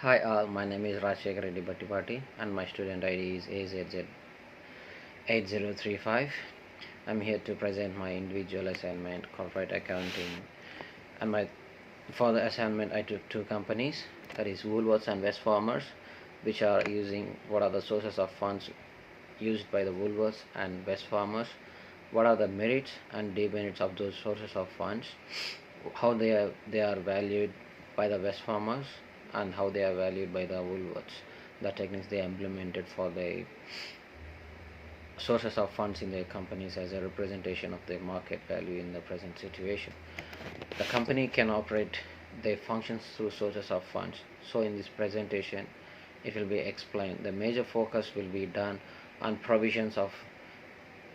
Hi all, my name is Rajshekar Reddy Bhattipati and my student ID is AZZ8035. I'm here to present my individual assignment, corporate accounting, and for the assignment I took two companies, that is Woolworths and Wesfarmers, which are using what are the sources of funds used by the Woolworths and Wesfarmers, what are the merits and demerits of those sources of funds, how they are valued by the Wesfarmers and how they are valued by the Woolworths, the techniques they implemented for the sources of funds in their companies as a representation of their market value in the present situation. The company can operate their functions through sources of funds. So in this presentation, it will be explained. The major focus will be done on provisions of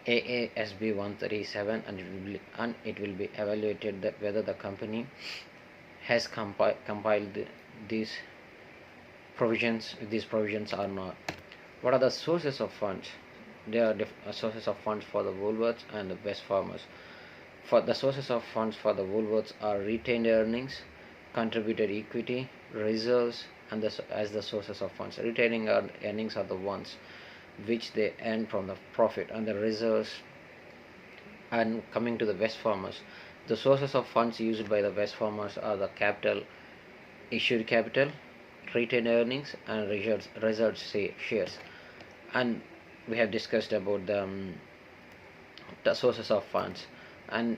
AASB 137, and it will be evaluated that whether the company has compiled these provisions are not. What are the sources of funds? There are sources of funds for the Woolworths and the Wesfarmers. For the sources of funds for the Woolworths are retained earnings, contributed equity, reserves, and as the sources of funds. Retaining earnings are the ones which they earn from the profit, and the reserves. And coming to the Wesfarmers, the sources of funds used by the Wesfarmers are the capital, issued capital, retained earnings, and reserved shares. And we have discussed about the sources of funds and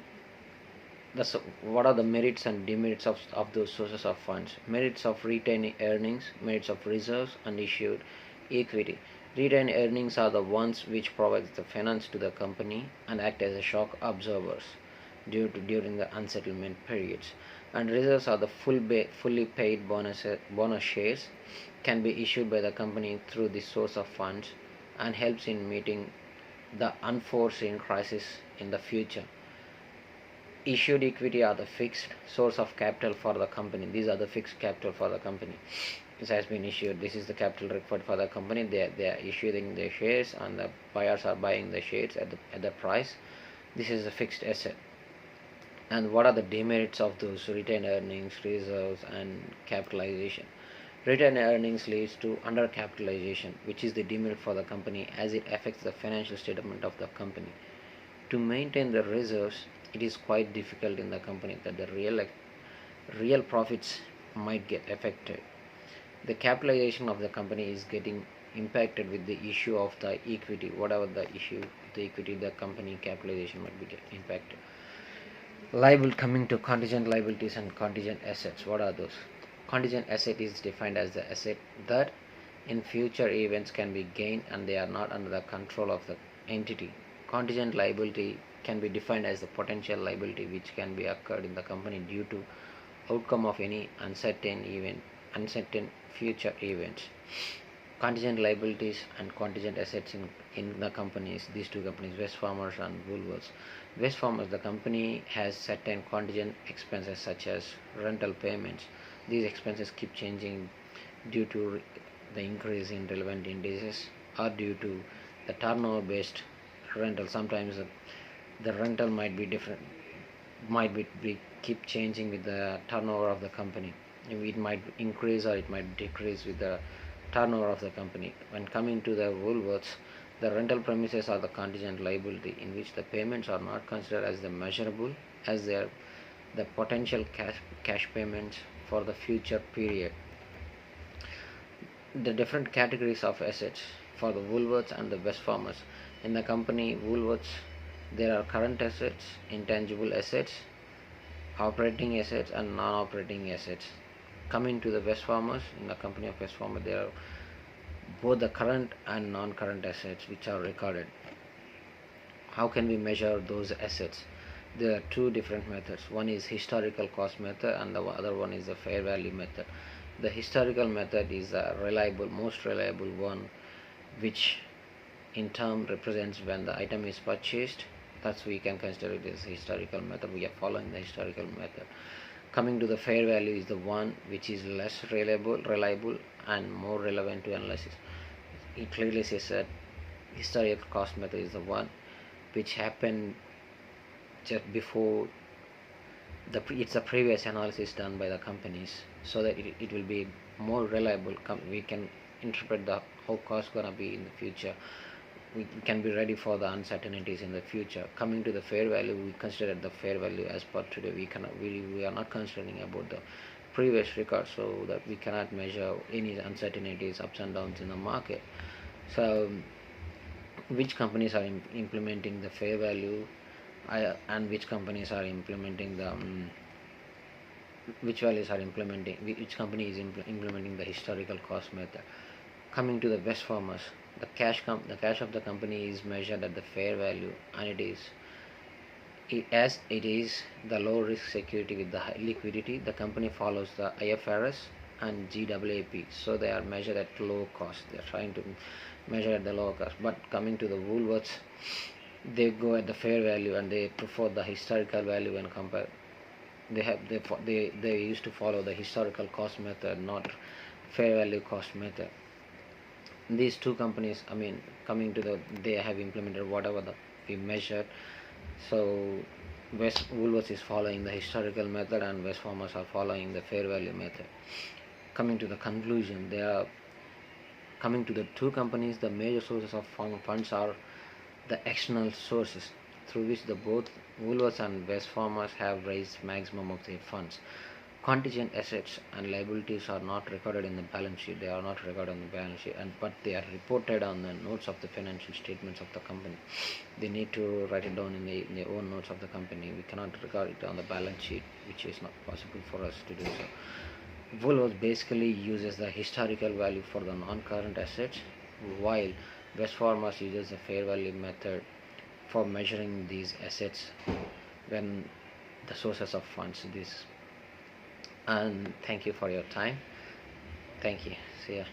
what are the merits and demerits of those sources of funds. Merits of retained earnings, merits of reserves, and issued equity. Retained earnings are the ones which provide the finance to the company and act as a shock absorbers during the unsettlement periods. And reserves are the fully paid bonus shares can be issued by the company through this source of funds and helps in meeting the unforeseen crisis in the future. Issued equity are the fixed source of capital for the company. These are the fixed capital for the company. This has been issued. This is the capital required for the company. They are issuing their shares, and the buyers are buying the shares at the price. This is a fixed asset. And what are the demerits of those retained earnings, reserves, and capitalization? Retained earnings leads to undercapitalization, which is the demerit for the company as it affects the financial statement of the company. To maintain the reserves, it is quite difficult in the company that the real profits might get affected. The capitalization of the company is getting impacted with the issue of the equity. Whatever the issue, the equity, the company capitalization might be impacted. Coming to contingent liabilities and contingent assets. What are those? Contingent asset is defined as the asset that in future events can be gained and they are not under the control of the entity. Contingent liability can be defined as the potential liability which can be occurred in the company due to outcome of any uncertain future events. Contingent liabilities and contingent assets in the companies, these two companies, Wesfarmers and Woolworths. Wesfarmers, the company has certain contingent expenses such as rental payments. These expenses keep changing due to the increase in relevant indices or due to the turnover based rental. Sometimes the rental might be different, be keep changing with the turnover of the company. It might increase or it might decrease with the turnover of the company. When coming to the Woolworths, the rental premises are the contingent liability in which the payments are not considered as the measurable as they are the potential cash payments for the future period. The different categories of assets for the Woolworths and the Wesfarmers. In the company Woolworths, there are current assets, intangible assets, operating assets, and non-operating assets. Coming to the Wesfarmers, in the company of Wesfarmers, there are both the current and non-current assets which are recorded. How can we measure those assets? There are two different methods. One is historical cost method and the other one is the fair value method. The historical method is the most reliable one, which in term represents when the item is purchased. Thus we can consider it as historical method. We are following the historical method. Coming to the fair value is the one which is less reliable and more relevant to analysis. It clearly says that historical cost method is the one which happened just before it's a previous analysis done by the companies, so that it will be more reliable. We can interpret the how cost gonna be in the future. We can be ready for the uncertainties in the future. Coming to the fair value, we consider the fair value as per today. We are not considering about the previous record, so that we cannot measure any uncertainties, ups and downs in the market. So which companies are implementing the fair value, and which companies are implementing the which values are implementing, which company is implementing the historical cost method. Coming to the best farmers, the cash of the company is measured at the fair value, and as it is the low risk security with the high liquidity. The company follows the IFRS and GAAP, so they are measured at low cost. They are trying to measure at the low cost. But coming to the Woolworths, they go at the fair value, and they prefer the historical value when compare. They used to follow the historical cost method, not fair value cost method. These two companies, I mean, coming to the, they have implemented whatever we measured. So West Woolworths is following the historical method, and West Farmers are following the fair value method. Coming to the conclusion, they are coming to the two companies. The major sources of funds are the external sources through which the both Woolworths and West Farmers have raised maximum of their funds. Contingent assets and liabilities are not recorded in the balance sheet. They are not recorded on the balance sheet, but they are reported on the notes of the financial statements of the company. They need to write it down in their own notes of the company. We cannot record it on the balance sheet, which is not possible for us to do so. Woolworths basically uses the historical value for the non-current assets, while West Farmers uses the fair value method for measuring these assets when the sources of funds. This, and thank you for your time. Thank you. See ya.